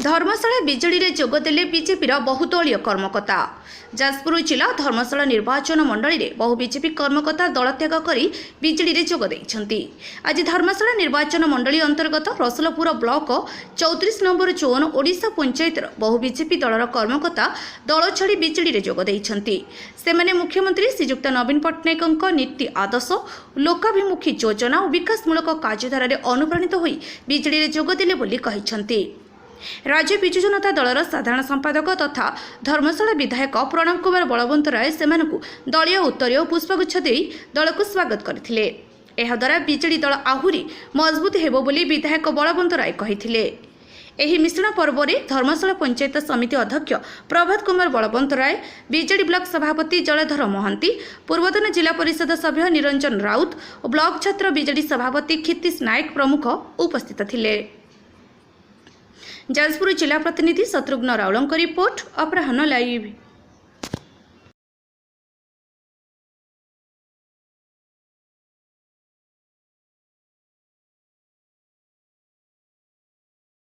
धर्मशाला BJD जोगदेले BJP बहुदलीय कर्मकर्ता। जाजपुर जिला धर्मशाला निर्वाचन मंडली में बहु बीजेपी कर्मकर्ता दल त्याग कर बीजेडी जोगदे। आज धर्मशाला निर्वाचन मंडली अंतर्गत Rasulpur block 34 number zone Odisha पंचायतर बहु बीजेपी दलर कर्मकर्ता दल छाड़ी बीजेडी जोगदे। सेमाने मुख्यमंत्री श्रीजुक्त नवीन पट्टनायक नीति आदर्श लोकाभिमुखी योजना और विकासमूलक कार्यधारा अनुप्राणित होई बीजेडी जोगदेले बोली कहिसंती। राज्य बिजु जनता दलर साधारण संपादक तथा धर्मशाला विधायक प्रणव कुमार बलवंतराय सेमानकु दलीय उत्तरीय और पुष्पगुच्छ दे दल को स्वागत करथिले। एहा द्वारा बीजेडी दल आहुरी मजबूत हेबो बोली विधायक बलवंतराय कहिथिले। एही मिश्रण पर्व में धर्मशाला पंचायत समिति अध्यक्ष प्रभात कुमार बलवंतराय, बीजेडी ब्लॉक सभापति जलधर महांती, पूर्वतन जिला परिषद सभ्य निरंजन राउत और ब्लॉक छात्र बीजेडी सभापति क्षितिश नायक प्रमुख उपस्थित थिले। जाजपुर जिला प्रतिनिधि शत्रुघ्न राउलଙ୍କ रिपोर्ट अपराह्न लाइव।